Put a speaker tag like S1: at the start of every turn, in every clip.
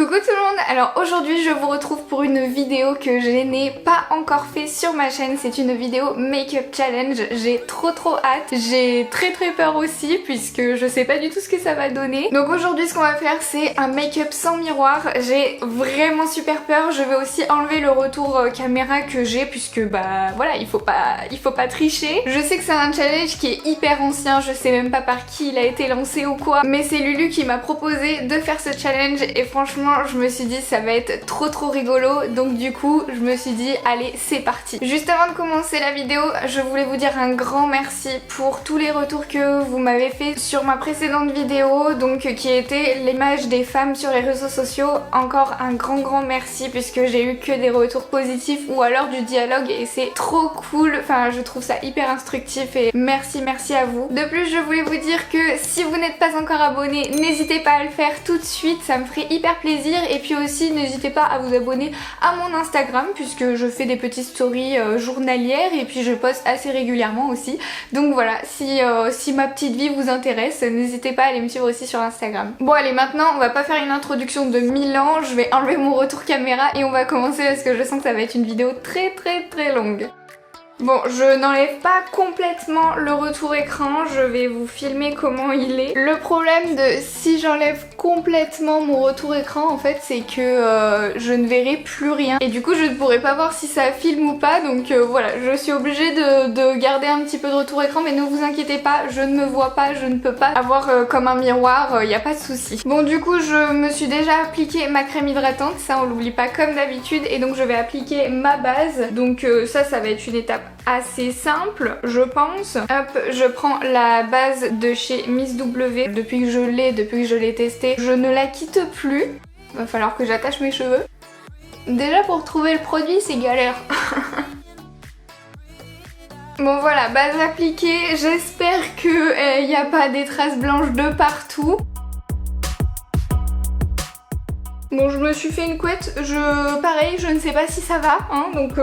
S1: Coucou tout le monde, alors aujourd'hui je vous retrouve pour une vidéo que je n'ai pas encore fait sur ma chaîne. C'est une vidéo make-up challenge, j'ai trop hâte, j'ai très peur aussi puisque je sais pas du tout ce que ça va donner. Donc aujourd'hui ce qu'on va faire c'est un make-up sans miroir, j'ai vraiment super peur. Je vais aussi enlever le retour caméra que j'ai puisque bah voilà, il faut pas tricher. Je sais que c'est un challenge qui est hyper ancien, je sais même pas par qui il a été lancé ou quoi, mais c'est Lulu qui m'a proposé de faire ce challenge et franchement je me suis dit ça va être trop rigolo, donc du coup je me suis dit allez c'est parti. Juste avant de commencer la vidéo, je voulais vous dire un grand merci pour tous les retours que vous m'avez fait sur ma précédente vidéo, donc qui était l'image des femmes sur les réseaux sociaux. Encore un grand merci puisque j'ai eu que des retours positifs ou alors du dialogue et c'est trop cool, enfin je trouve ça hyper instructif et merci à vous. De plus je voulais vous dire que si vous n'êtes pas encore abonné, n'hésitez pas à le faire tout de suite, ça me ferait hyper plaisir. Et puis aussi n'hésitez pas à vous abonner à mon Instagram puisque je fais des petites stories journalières et puis je poste assez régulièrement aussi. Donc voilà, si ma petite vie vous intéresse, n'hésitez pas à aller me suivre aussi sur Instagram. Bon allez, maintenant on va pas faire une introduction de 1000 ans, je vais enlever mon retour caméra et on va commencer parce que je sens que ça va être une vidéo très longue. Bon, je n'enlève pas complètement le retour écran, je vais vous filmer comment il est. Le problème de si j'enlève complètement mon retour écran en fait c'est que je ne verrai plus rien et du coup je ne pourrai pas voir si ça filme ou pas, donc voilà, je suis obligée de garder un petit peu de retour écran, mais ne vous inquiétez pas, je ne me vois pas, je ne peux pas avoir comme un miroir, y a pas de souci. Bon du coup je me suis déjà appliqué ma crème hydratante, ça on l'oublie pas comme d'habitude, et donc je vais appliquer ma base, donc ça va être une étape assez simple je pense. Hop, je prends la base de chez Miss W, depuis que je l'ai testée, je ne la quitte plus. Va falloir que j'attache mes cheveux. Déjà pour trouver le produit c'est galère. Bon voilà, base appliquée, j'espère qu'il n'y a pas des traces blanches de partout. Bon, je me suis fait une couette, pareil, je ne sais pas si ça va, hein, donc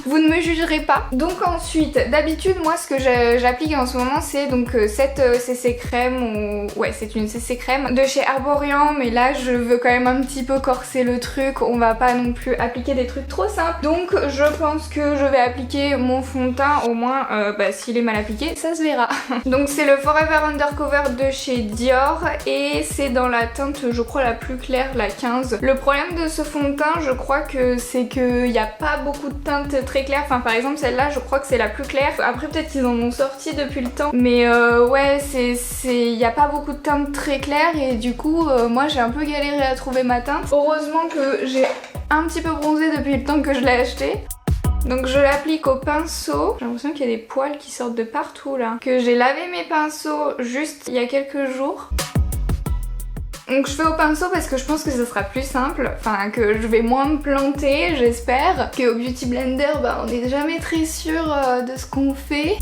S1: vous ne me jugerez pas. Donc ensuite, d'habitude, moi ce que j'applique en ce moment, c'est donc cette CC crème, ouais, c'est une CC crème de chez Arborian, mais là je veux quand même un petit peu corser le truc, on va pas non plus appliquer des trucs trop simples. Donc je pense que je vais appliquer mon fond de teint, au moins, s'il est mal appliqué, ça se verra. Donc c'est le Forever Undercover de chez Dior, et c'est dans la teinte, je crois, la plus claire, la 15. Le problème de ce fond de teint, je crois que c'est qu'il n'y a pas beaucoup de teintes très claires. Enfin par exemple celle-là je crois que c'est la plus claire. Après peut-être qu'ils en ont sorti depuis le temps. Mais ouais, il n'y a pas beaucoup de teintes très claires et du coup moi j'ai un peu galéré à trouver ma teinte. Heureusement que j'ai un petit peu bronzé depuis le temps que je l'ai acheté. Donc je l'applique au pinceau. J'ai l'impression qu'il y a des poils qui sortent de partout là. Que j'ai lavé mes pinceaux juste il y a quelques jours. Donc je fais au pinceau parce que je pense que ce sera plus simple, enfin que je vais moins me planter, j'espère. Qu'au Beauty Blender, on n'est jamais très sûr de ce qu'on fait.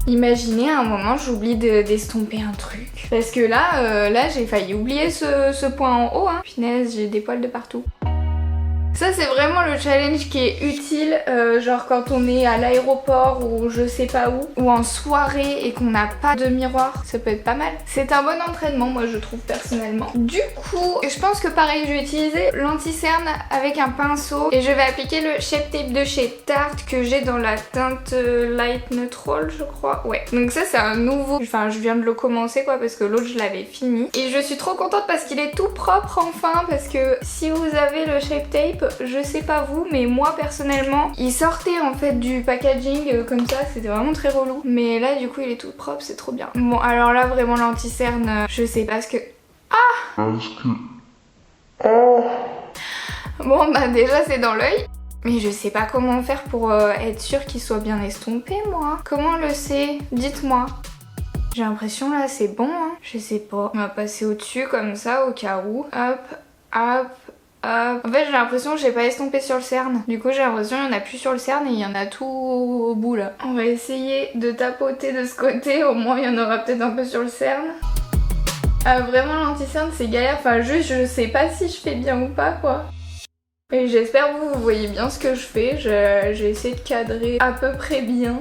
S1: Imaginez à un moment j'oublie d'estomper un truc. Parce que là j'ai failli oublier ce point en haut, hein. Punaise, j'ai des poils de partout. Ça c'est vraiment le challenge qui est utile, genre quand on est à l'aéroport ou je sais pas où, ou en soirée et qu'on n'a pas de miroir, ça peut être pas mal. C'est un bon entraînement moi je trouve personnellement. Du coup, je pense que pareil je vais utiliser l'anti-cerne avec un pinceau et je vais appliquer le Shape Tape de chez Tarte que j'ai dans la teinte Light Neutral je crois. Ouais, donc ça c'est un nouveau, enfin je viens de le commencer quoi parce que l'autre je l'avais fini. Et je suis trop contente parce qu'il est tout propre enfin, parce que si vous avez le Shape Tape, je sais pas vous, mais moi personnellement, il sortait en fait du packaging comme ça, c'était vraiment très relou. Mais là du coup il est tout propre, c'est trop bien. Bon alors là vraiment l'anti-cerne, je sais pas ce que... Ah, bon bah déjà c'est dans l'œil. Mais je sais pas comment faire pour être sûre qu'il soit bien estompé moi. Comment on le sait? Dites-moi. J'ai l'impression là c'est bon hein. Je sais pas. On va passer au-dessus comme ça au cas où. Hop, hop. En fait j'ai l'impression que j'ai pas estompé sur le cerne. Du coup j'ai l'impression qu'il y en a plus sur le cerne et il y en a tout au bout là. On va essayer de tapoter de ce côté, au moins il y en aura peut-être un peu sur le cerne. Vraiment l'anti-cerne c'est galère, enfin juste je sais pas si je fais bien ou pas quoi. Et j'espère que vous voyez bien ce que je fais, j'ai essayé de cadrer à peu près bien.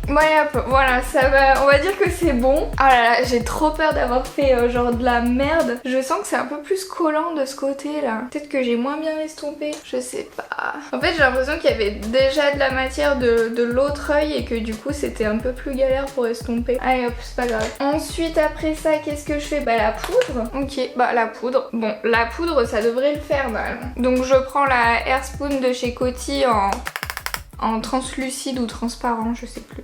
S1: Bon allez hop, voilà, ça va, on va dire que c'est bon. Ah là là, j'ai trop peur d'avoir fait genre de la merde. Je sens que c'est un peu plus collant de ce côté là. Peut-être que j'ai moins bien estompé, je sais pas. En fait j'ai l'impression qu'il y avait déjà de la matière de l'autre œil et que du coup c'était un peu plus galère pour estomper. Allez hop, c'est pas grave. Ensuite après ça, qu'est-ce que je fais? Bah la poudre. Ok, bah la poudre. Bon, la poudre ça devrait le faire normalement. Donc je prends la Air Spoon de chez Coty en translucide ou transparent, je sais plus.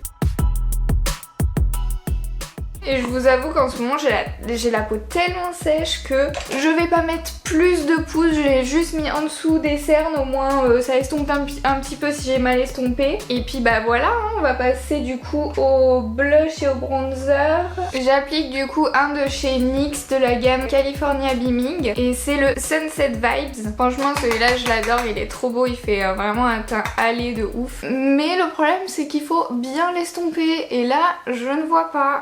S1: Et je vous avoue qu'en ce moment j'ai la peau tellement sèche que je vais pas mettre plus de poudre, j'ai juste mis en dessous des cernes, au moins ça estompe un petit peu si j'ai mal estompé. Et puis bah voilà, hein, on va passer du coup au blush et au bronzer. J'applique du coup un de chez NYX de la gamme California Beaming et c'est le Sunset Vibes. Franchement celui-là je l'adore, il est trop beau, il fait vraiment un teint hâlé de ouf. Mais le problème c'est qu'il faut bien l'estomper et là je ne vois pas.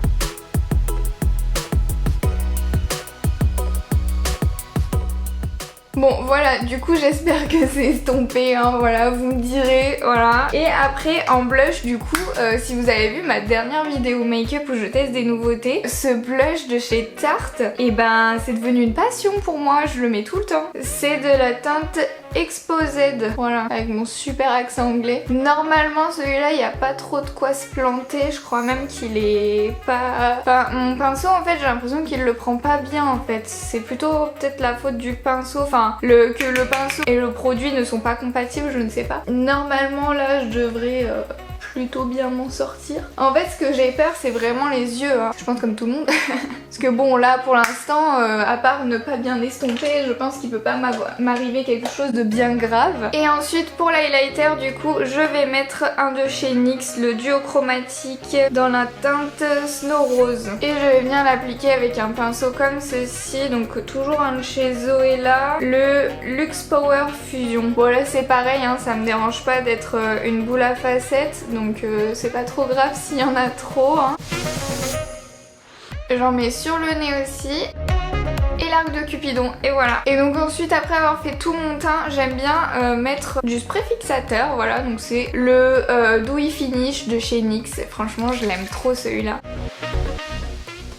S1: Bon voilà, du coup j'espère que c'est estompé, hein, voilà, vous me direz, voilà. Et après en blush du coup, si vous avez vu ma dernière vidéo make-up où je teste des nouveautés, ce blush de chez Tarte, et ben c'est devenu une passion pour moi, je le mets tout le temps. C'est de la teinte Exposed, voilà, avec mon super accent anglais. Normalement celui-là il n'y a pas trop de quoi se planter, je crois même qu'il est pas... Enfin mon pinceau en fait j'ai l'impression qu'il le prend pas bien en fait. C'est plutôt peut-être la faute du pinceau, enfin que le pinceau et le produit ne sont pas compatibles, je ne sais pas. Normalement là je devrais... plutôt bien m'en sortir. En fait ce que j'ai peur c'est vraiment les yeux, hein. Je pense comme tout le monde. Parce que bon là pour l'instant à part ne pas bien estomper, je pense qu'il peut pas m'arriver quelque chose de bien grave. Et ensuite pour l'highlighter du coup je vais mettre un de chez NYX, le duo chromatique dans la teinte Snow Rose. Et je vais venir l'appliquer avec un pinceau comme ceci, donc toujours un de chez Zoella, le Luxe Power Fusion. Bon là c'est pareil, hein, ça me dérange pas d'être une boule à facettes, donc c'est pas trop grave s'il y en a trop, hein. J'en mets sur le nez aussi. Et l'arc de Cupidon, et voilà. Et donc ensuite après avoir fait tout mon teint, j'aime bien mettre du spray fixateur, voilà. Donc c'est le Dewy Finish de chez NYX, et franchement je l'aime trop celui-là.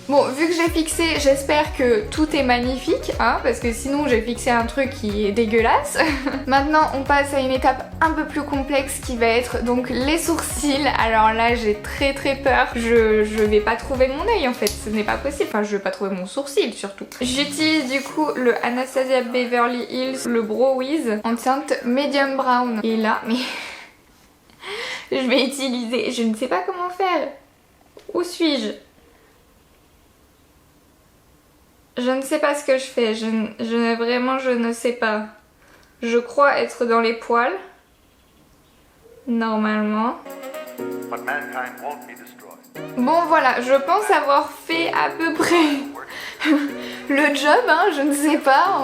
S1: Bon, vu que j'ai fixé, j'espère que tout est magnifique, hein, parce que sinon j'ai fixé un truc qui est dégueulasse. Maintenant, on passe à une étape un peu plus complexe qui va être donc les sourcils. Alors là, j'ai très peur. Je vais pas trouver mon œil en fait, ce n'est pas possible. Enfin, je vais pas trouver mon sourcil surtout. J'utilise du coup le Anastasia Beverly Hills, le Brow Wiz en teinte medium brown. Et là, mais je vais utiliser, je ne sais pas comment faire. Où suis-je ? Je ne sais pas ce que je fais, je ne sais pas. Je crois être dans les poils. Normalement. Bon voilà, je pense avoir fait à peu près le job, hein, je ne sais pas.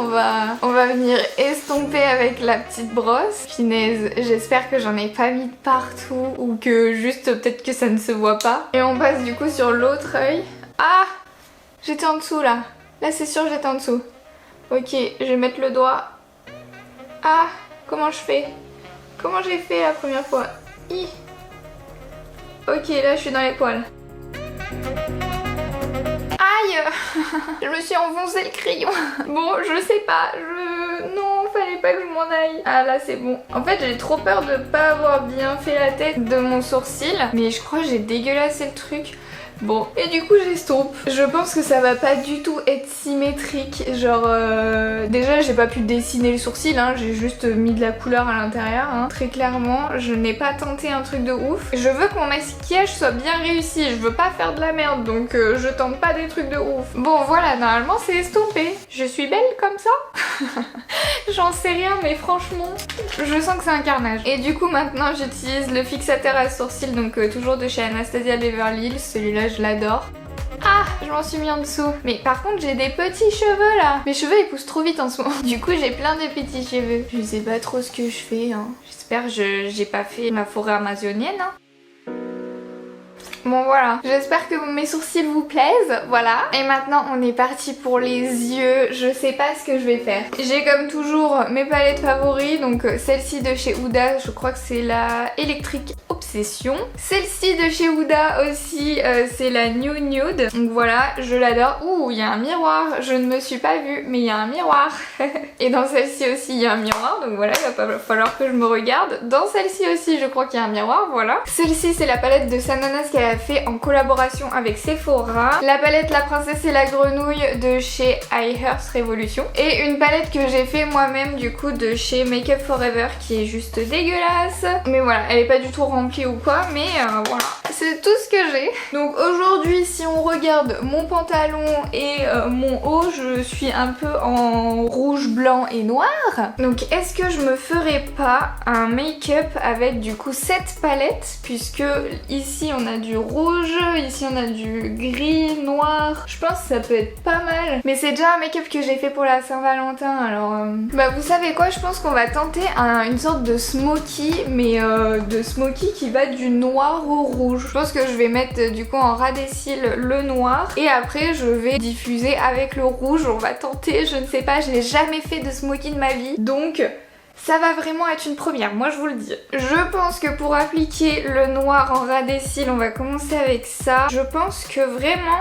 S1: On va venir estomper avec la petite brosse. Finaise, j'espère que j'en ai pas mis de partout ou que juste peut-être que ça ne se voit pas. Et on passe du coup sur l'autre œil. Ah! J'étais en dessous là. Là c'est sûr j'étais en dessous. Ok, je vais mettre le doigt. Ah, comment je fais? Comment j'ai fait la première fois? Hi. Ok, là je suis dans les poils. Aïe. Je me suis enfoncé le crayon. Bon, je sais pas, non, fallait pas que je m'en aille. Ah là c'est bon. En fait j'ai trop peur de pas avoir bien fait la tête de mon sourcil. Mais je crois que j'ai dégueulassé le truc. Bon, et du coup j'estompe. Je pense que ça va pas du tout être symétrique. Genre, déjà j'ai pas pu dessiner le sourcil, hein. J'ai juste mis de la couleur à l'intérieur, hein. Très clairement, je n'ai pas tenté un truc de ouf. Je veux que mon maquillage soit bien réussi, je veux pas faire de la merde, donc je tente pas des trucs de ouf. Bon voilà, normalement c'est estompé. Je suis belle comme ça. J'en sais rien, mais franchement, je sens que c'est un carnage. Et du coup maintenant j'utilise le fixateur à sourcils, donc toujours de chez Anastasia Beverly Hills. Celui-là je l'adore. Ah, je m'en suis mis en dessous. Mais par contre j'ai des petits cheveux là. Mes cheveux ils poussent trop vite en ce moment. Du coup j'ai plein de petits cheveux. Je sais pas trop ce que je fais, hein. J'espère que j'ai pas fait ma forêt amazonienne, hein. Bon voilà, j'espère que mes sourcils vous plaisent, voilà. Et maintenant on est parti pour les yeux, je sais pas ce que je vais faire. J'ai comme toujours mes palettes favoris, donc celle-ci de chez Huda, je crois que c'est la Electric Obsession. Obsession. Celle-ci de chez Huda aussi, c'est la New Nude. Donc voilà, je l'adore. Ouh, il y a un miroir, je ne me suis pas vue, mais il y a un miroir. Et dans celle-ci aussi, il y a un miroir, donc voilà, il va pas falloir que je me regarde. Dans celle-ci aussi, je crois qu'il y a un miroir, voilà. Celle-ci, c'est la palette de Sananas qu'elle a fait en collaboration avec Sephora. La palette La Princesse et la Grenouille de chez I Hearth Revolution. Et une palette que j'ai fait moi-même du coup de chez Make Up Forever qui est juste dégueulasse. Mais voilà, elle est pas du tout remplie ou quoi, mais voilà. C'est tout ce que j'ai. Donc aujourd'hui, si on regarde mon pantalon et mon haut, je suis un peu en rouge, blanc et noir. Donc est-ce que je me ferais pas un make-up avec du coup cette palette, puisque ici on a du rouge, ici on a du gris, noir. Je pense que ça peut être pas mal. Mais c'est déjà un make-up que j'ai fait pour la Saint-Valentin, alors... Bah vous savez quoi, je pense qu'on va tenter une sorte de smoky, mais de smoky qui va du noir au rouge. Je pense que je vais mettre du coup en ras des cils le noir et après je vais diffuser avec le rouge. On va tenter, je ne sais pas, je n'ai jamais fait de smoky de ma vie, donc ça va vraiment être une première, moi je vous le dis. Je pense que pour appliquer le noir en ras des cils, on va commencer avec ça. Je pense que vraiment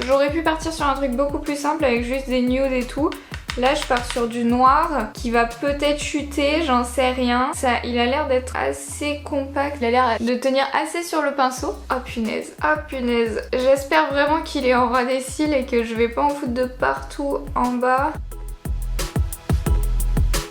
S1: j'aurais pu partir sur un truc beaucoup plus simple avec juste des nudes et tout. Là je pars sur du noir qui va peut-être chuter, j'en sais rien. Ça, il a l'air d'être assez compact, il a l'air de tenir assez sur le pinceau. Oh punaise, oh punaise. J'espère vraiment qu'il est en ras des cils et que je vais pas en foutre de partout en bas.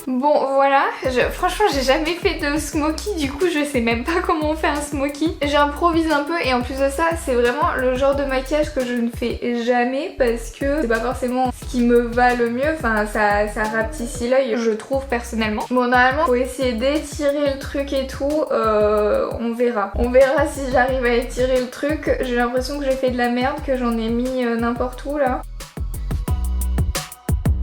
S1: Bon voilà, franchement j'ai jamais fait de smoky, du coup je sais même pas comment on fait un smoky. J'improvise un peu et en plus de ça c'est vraiment le genre de maquillage que je ne fais jamais parce que c'est pas forcément ce qui me va le mieux, enfin ça rapetissit l'œil je trouve personnellement. Bon normalement faut essayer d'étirer le truc et tout, on verra. On verra si j'arrive à étirer le truc. J'ai l'impression que j'ai fait de la merde, que j'en ai mis n'importe où là.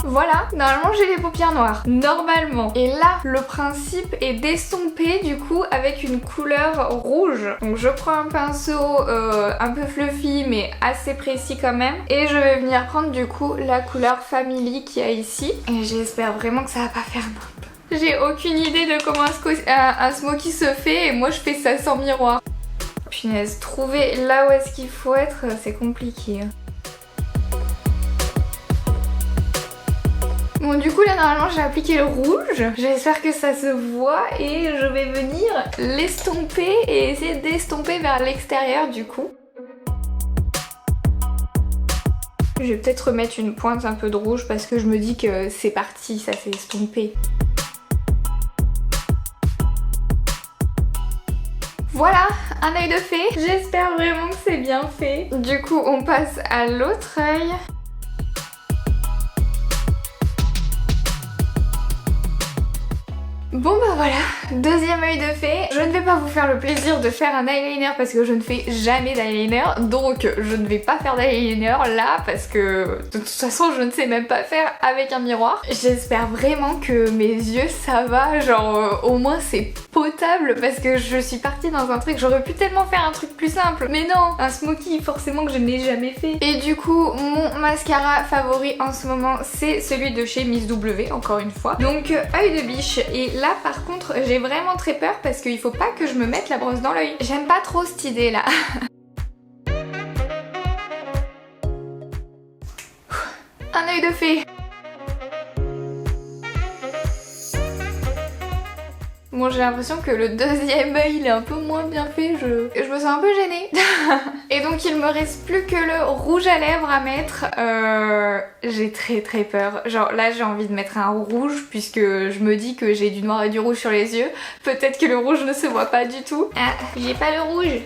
S1: Voilà, normalement j'ai les paupières noires, normalement. Et là, le principe est d'estomper du coup avec une couleur rouge. Donc je prends un pinceau un peu fluffy mais assez précis quand même. Et je vais venir prendre du coup la couleur Family qu'il y a ici. Et j'espère vraiment que ça va pas faire n'importe. J'ai aucune idée de comment un smoky se fait et moi je fais ça sans miroir. Punaise, trouver là où est-ce qu'il faut être, c'est compliqué. Bon du coup là normalement j'ai appliqué le rouge, j'espère que ça se voit et je vais venir l'estomper et essayer d'estomper vers l'extérieur du coup. Je vais peut-être remettre une pointe un peu de rouge parce que je me dis que c'est parti, ça s'est estompé. Voilà, un œil de fée, j'espère vraiment que c'est bien fait. Du coup on passe à l'autre œil. Bon bah voilà, deuxième œil de fée. Je ne vais pas vous faire le plaisir de faire un eyeliner parce que je ne fais jamais d'eyeliner. Donc je ne vais pas faire d'eyeliner là parce que de toute façon je ne sais même pas faire avec un miroir. J'espère vraiment que mes yeux ça va, genre au moins c'est potable parce que je suis partie dans un truc, j'aurais pu tellement faire un truc plus simple. Mais non, un smoky forcément que je n'ai jamais fait. Et du coup mon mascara favori en ce moment c'est celui de chez Miss W encore une fois. Donc œil de biche et là par contre j'ai vraiment très peur parce qu'il faut pas que je me mette la brosse dans l'œil. J'aime pas trop cette idée là. Un œil de fée. Bon j'ai l'impression que le deuxième œil il est un peu moins bien fait, je me sens un peu gênée. Et donc il me reste plus que le rouge à lèvres à mettre. J'ai très peur. Genre là j'ai envie de mettre un rouge puisque je me dis que j'ai du noir et du rouge sur les yeux. Peut-être que le rouge ne se voit pas du tout. Ah, j'ai pas le rouge.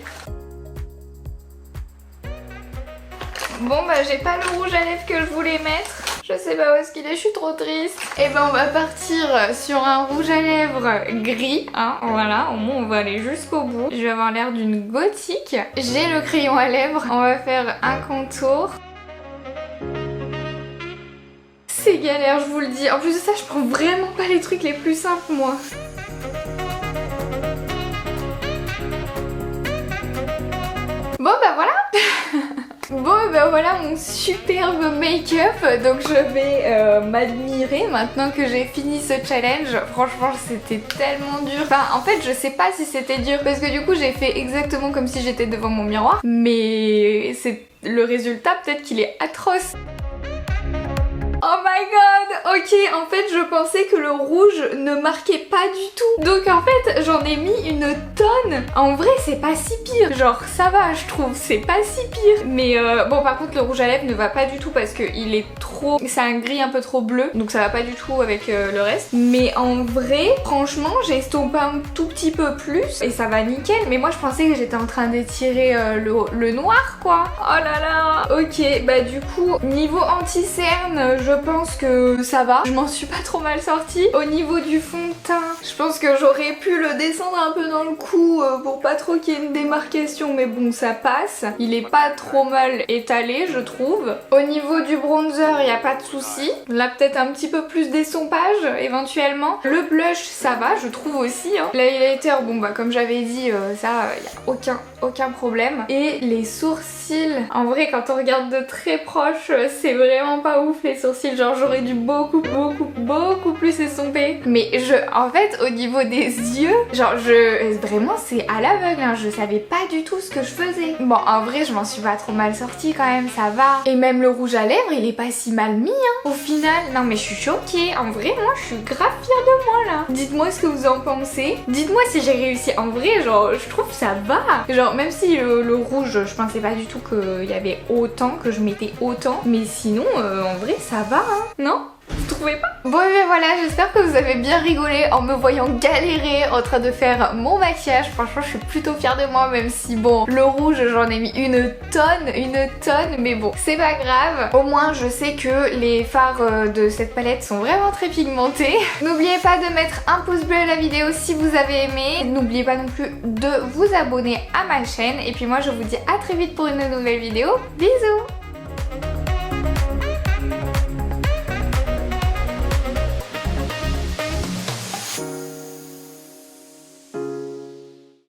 S1: Bon bah j'ai pas le rouge à lèvres que je voulais mettre. Je sais pas où est-ce qu'il est, je suis trop triste. Et ben on va partir sur un rouge à lèvres gris, hein, voilà, au moins on va aller jusqu'au bout. Je vais avoir l'air d'une gothique. J'ai le crayon à lèvres, on va faire un contour. C'est galère, je vous le dis. En plus de ça, je prends vraiment pas les trucs les plus simples moi. Bon bah voilà. Bon ben voilà mon superbe make-up, donc je vais m'admirer maintenant que j'ai fini ce challenge. Franchement c'était tellement dur. Enfin en fait je sais pas si c'était dur parce que du coup j'ai fait exactement comme si j'étais devant mon miroir, mais c'est le résultat peut-être qu'il est atroce. Oh my god, ok, en fait je pensais que le rouge ne marquait pas du tout. Donc en fait j'en ai mis une tonne. En vrai c'est pas si pire, genre ça va je trouve, c'est pas si pire. Mais bon par contre le rouge à lèvres ne va pas du tout parce qu'il est trop... c'est un gris un peu trop bleu, donc ça va pas du tout avec le reste. Mais en vrai, franchement j'ai estompé un tout petit peu plus et ça va nickel. Mais moi je pensais que j'étais en train d'étirer le noir quoi. Oh là là. Ok, bah du coup niveau anti-cerne je pense que ça va, je m'en suis pas trop mal sortie. Au niveau du fond de teint, je pense que j'aurais pu le descendre un peu dans le cou pour pas trop qu'il y ait une démarcation, mais bon ça passe. Il est pas trop mal étalé je trouve. Au niveau du bronzer il n'y a pas de souci. Là peut-être un petit peu plus d'estompage éventuellement. Le blush ça va je trouve aussi hein. L'highlighter bon bah comme j'avais dit ça il n'y a aucun problème. Et les sourcils, en vrai quand on regarde de très proche c'est vraiment pas ouf les sourcils. Genre j'aurais dû beaucoup plus estomper. Mais en fait au niveau des yeux, genre vraiment c'est à l'aveugle hein. Je savais pas du tout ce que je faisais. Bon en vrai je m'en suis pas trop mal sortie quand même, ça va. Et même le rouge à lèvres il est pas si mal mis hein. Au final, non mais je suis choquée. En vrai moi je suis grave fière de moi là. Dites-moi ce que vous en pensez. Dites-moi si j'ai réussi. En vrai genre je trouve que ça va. Genre même si le rouge je pensais pas du tout qu'il y avait autant, que je mettais autant. Mais sinon en vrai ça va hein. Non ? Vous trouvez pas? Bon et bien voilà, j'espère que vous avez bien rigolé en me voyant galérer en train de faire mon maquillage. Franchement je suis plutôt fière de moi, même si bon le rouge j'en ai mis une tonne, mais bon c'est pas grave. Au moins je sais que les fards de cette palette sont vraiment très pigmentés. N'oubliez pas de mettre un pouce bleu à la vidéo si vous avez aimé. N'oubliez pas non plus de vous abonner à ma chaîne. Et puis moi je vous dis à très vite pour une nouvelle vidéo. Bisous.